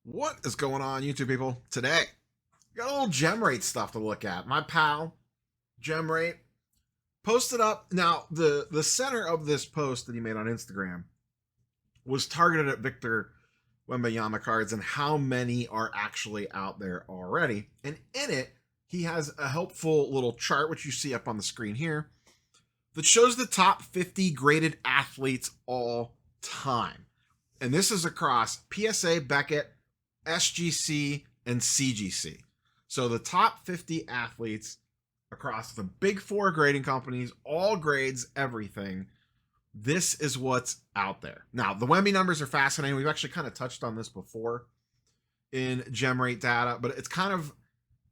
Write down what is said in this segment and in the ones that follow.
What is going on, YouTube people? Today, got a little Gemrate stuff to look at. My pal, Gemrate, posted up. Now, the center of this post that he made on Instagram was targeted at Victor Wembanyama cards and how many are actually out there already. And in it, he has a helpful little chart, which you see up on the screen here, that shows the top 50 graded athletes all time. And this is across PSA, Beckett, SGC, and CGC. So the top 50 athletes across the big four grading companies, all grades, everything. This is what's out there. Now, the Wemby numbers are fascinating. We've actually kind of touched on this before in Gemrate data, but it's kind of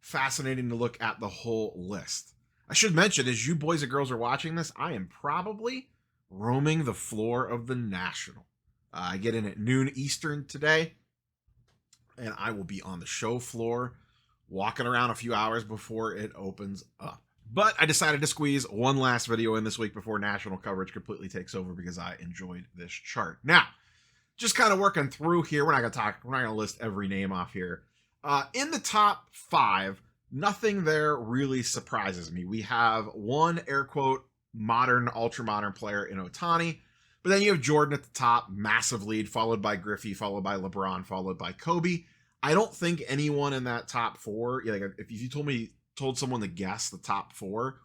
fascinating to look at the whole list. I should mention, as you boys and girls are watching this, I am probably roaming the floor of the National. I get in at noon Eastern today, and I will be on the show floor walking around a few hours before it opens up. But I decided to squeeze one last video in this week before national coverage completely takes over because I enjoyed this chart. Now, just kind of working through here. We're not going to list every name off here. In the top 5, nothing there really surprises me. We have one air quote modern, ultra modern player in Ohtani. But then you have Jordan at the top, massive lead, followed by Griffey, followed by LeBron, followed by Kobe. I don't think anyone in that top 4, like if you told someone to guess the top 4,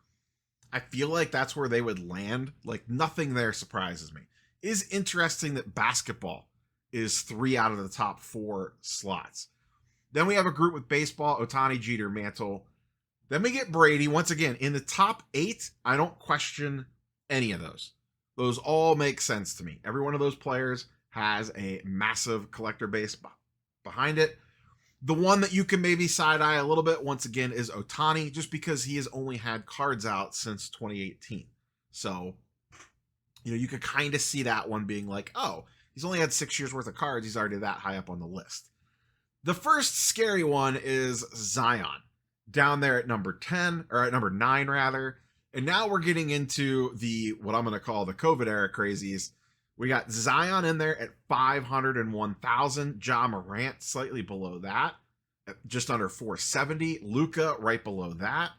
I feel like that's where they would land. Like nothing there surprises me. It is interesting that basketball is 3 out of the top 4 slots. Then we have a group with baseball, Ohtani, Jeter, Mantle. Then we get Brady. Once again, in the top 8, I don't question any of those. Those all make sense to me. Every one of those players has a massive collector base behind it. The one that you can maybe side-eye a little bit, once again, is Ohtani, just because he has only had cards out since 2018. So, you could kind of see that one being like, oh, he's only had 6 years worth of cards. He's already that high up on the list. The first scary one is Zion, down there at number 10, or at number 9, rather. And now we're getting into what I'm going to call the COVID era crazies. We got Zion in there at 501,000. Ja Morant slightly below that, at just under 470. Luka right below that.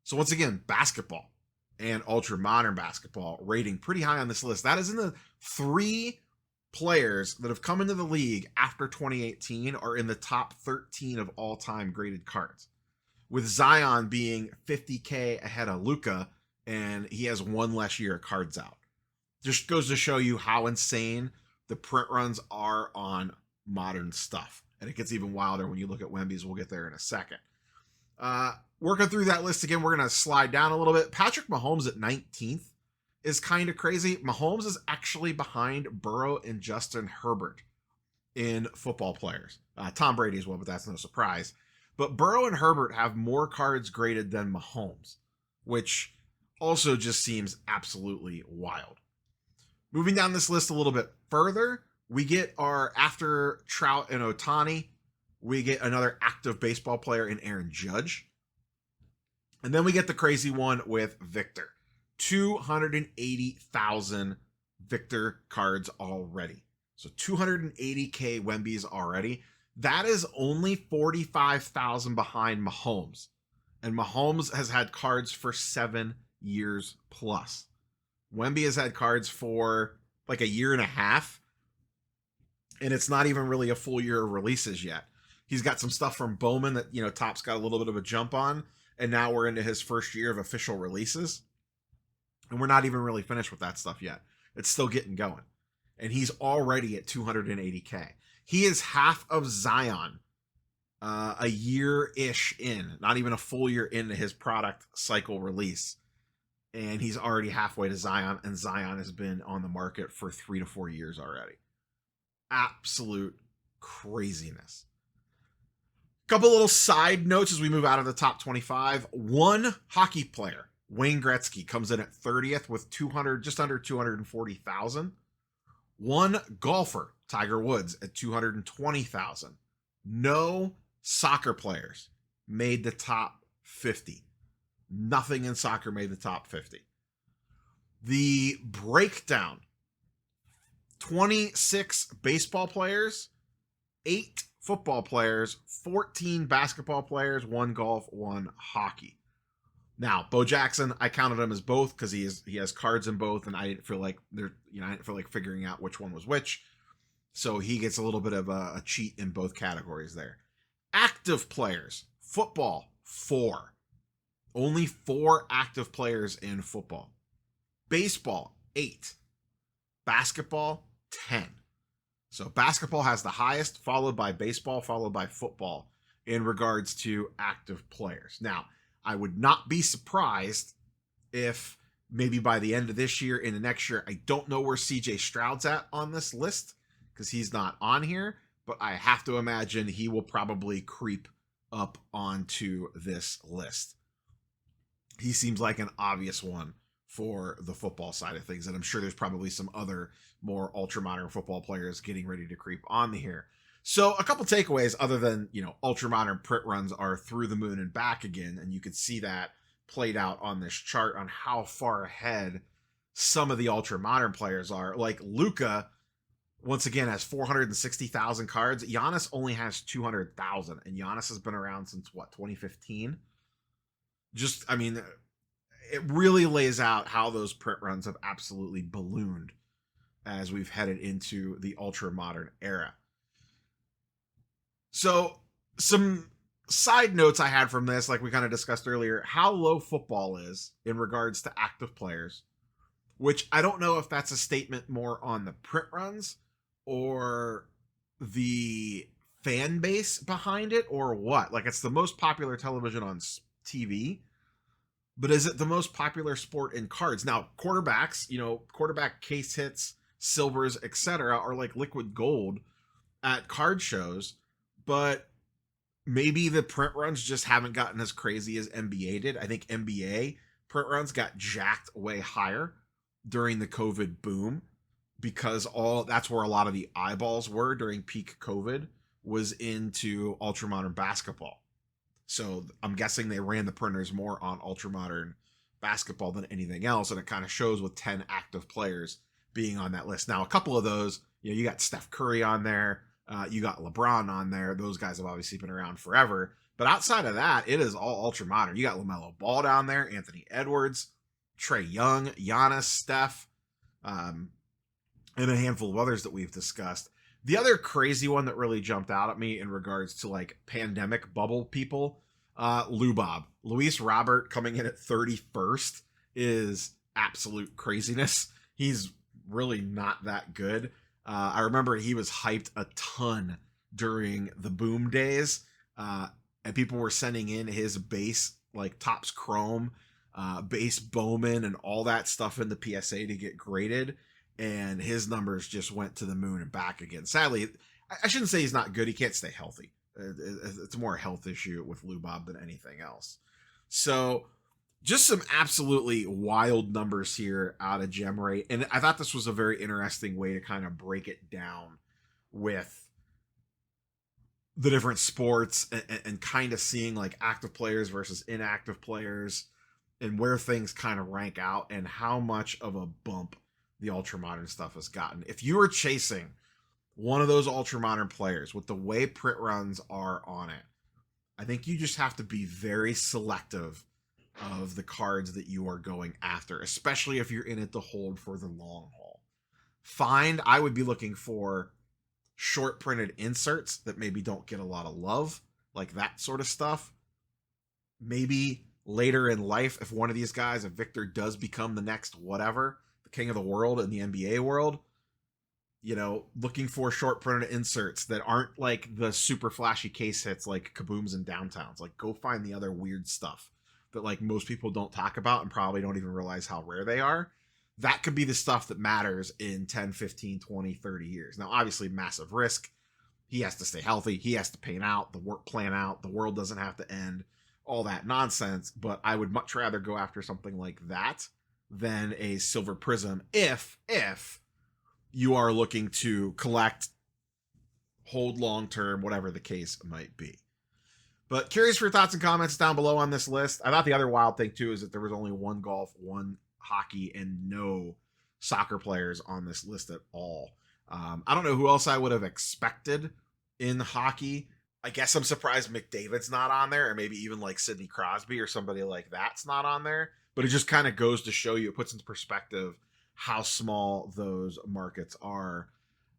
So once again, basketball and ultra modern basketball rating pretty high on this list. That is in the 3 players that have come into the league after 2018 are in the top 13 of all time graded cards, with Zion being 50K ahead of Luka, and he has 1 less year of cards out. Just goes to show you how insane the print runs are on modern stuff. And it gets even wilder when you look at Wemby's. We'll get there in a second. Working through that list again, we're going to slide down a little bit. Patrick Mahomes at 19th is kind of crazy. Mahomes is actually behind Burrow and Justin Herbert in football players. Tom Brady as well, but that's no surprise. But Burrow and Herbert have more cards graded than Mahomes, which also just seems absolutely wild. Moving down this list a little bit further, we get after Trout and Ohtani, we get another active baseball player in Aaron Judge. And then we get the crazy one with Victor. 280,000 Victor cards already. So 280K Wemby's already. That is only 45,000 behind Mahomes. And Mahomes has had cards for 7 years plus. Wemby has had cards for like a year and a half, and it's not even really a full year of releases yet. He's got some stuff from Bowman that, Top's got a little bit of a jump on, and now we're into his first year of official releases, and we're not even really finished with that stuff yet. It's still getting going, and he's already at 280K. He is half of Zion, a year-ish in, not even a full year into his product cycle release. And he's already halfway to Zion, and Zion has been on the market for 3 to 4 years already. Absolute craziness. Couple little side notes as we move out of the top 25. One hockey player, Wayne Gretzky, comes in at 30th with just under 240,000. One golfer, Tiger Woods, at 220,000. No soccer players made the top 50. Nothing in soccer made the top 50. The breakdown, 26 baseball players, 8 football players, 14 basketball players, 1 golf, 1 hockey. Now, Bo Jackson, I counted him as both because he has cards in both, and I didn't feel like I didn't feel like figuring out which one was which. So he gets a little bit of a cheat in both categories there. Active players, football, 4. Only 4 active players in football. Baseball, 8. Basketball, 10. So basketball has the highest, followed by baseball, followed by football in regards to active players. Now, I would not be surprised if maybe by the end of this year, into next year, I don't know where CJ Stroud's at on this list because he's not on here, but I have to imagine he will probably creep up onto this list. He seems like an obvious one for the football side of things, and I'm sure there's probably some other more ultra-modern football players getting ready to creep on here. So a couple takeaways other than, ultra-modern print runs are through the moon and back again, and you could see that played out on this chart on how far ahead some of the ultra-modern players are. Like Luka, once again, has 460,000 cards. Giannis only has 200,000, and Giannis has been around since, 2015? It really lays out how those print runs have absolutely ballooned as we've headed into the ultra-modern era. So some side notes I had from this, like we kind of discussed earlier, how low football is in regards to active players, which I don't know if that's a statement more on the print runs or the fan base behind it or what. Like, it's the most popular television on TV, but is it the most popular sport in cards? Now, quarterbacks, quarterback case hits, silvers, etc. are like liquid gold at card shows, but maybe the print runs just haven't gotten as crazy as NBA did. I think NBA print runs got jacked way higher during the COVID boom because that's where a lot of the eyeballs were during peak COVID was into ultramodern basketball. So I'm guessing they ran the printers more on ultramodern basketball than anything else, and it kind of shows with 10 active players being on that list. Now, a couple of those, you got Steph Curry on there, you got LeBron on there. Those guys have obviously been around forever. But outside of that, it is all ultra-modern. You got LaMelo Ball down there, Anthony Edwards, Trae Young, Giannis, Steph, and a handful of others that we've discussed. The other crazy one that really jumped out at me in regards to like pandemic bubble people, Lubob. Luis Robert coming in at 31st is absolute craziness. He's really not that good. I remember he was hyped a ton during the boom days, and people were sending in his base, like Topps Chrome, base Bowman, and all that stuff in the PSA to get graded, and his numbers just went to the moon and back again. Sadly, I shouldn't say he's not good. He can't stay healthy. It's more a health issue with Lubob than anything else. So just some absolutely wild numbers here out of Gemrate. And I thought this was a very interesting way to kind of break it down with the different sports and kind of seeing like active players versus inactive players and where things kind of rank out and how much of a bump the ultramodern stuff has gotten. If you were chasing one of those ultramodern players with the way print runs are on it, I think you just have to be very selective of the cards that you are going after, especially if you're in it to hold for the long haul. I would be looking for short printed inserts that maybe don't get a lot of love, like that sort of stuff. Maybe later in life, if one of these guys, if Victor does become the next whatever, the king of the world in the NBA world, looking for short printed inserts that aren't like the super flashy case hits like Kabooms and Downtowns. Like, go find the other weird stuff that like most people don't talk about and probably don't even realize how rare they are. That could be the stuff that matters in 10, 15, 20, 30 years. Now, obviously, massive risk. He has to stay healthy. He has to plan out, the work plan out. The world doesn't have to end, all that nonsense. But I would much rather go after something like that than a Silver Prism if you are looking to collect, hold long term, whatever the case might be. But curious for your thoughts and comments down below on this list. I thought the other wild thing too is that there was only 1 golf, 1 hockey, and no soccer players on this list at all. I don't know who else I would have expected in hockey. I guess I'm surprised McDavid's not on there, or maybe even like Sidney Crosby or somebody like that's not on there. But it just kind of goes to show you, it puts into perspective how small those markets are.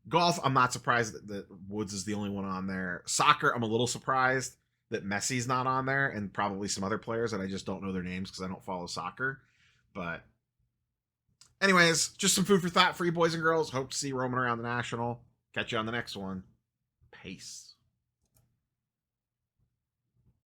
Golf, I'm not surprised that Woods is the only one on there. Soccer, I'm a little surprised that Messi's not on there, and probably some other players that I just don't know their names because I don't follow soccer. But anyways, just some food for thought for you boys and girls. Hope to see you roaming around the National. Catch you on the next one. Peace.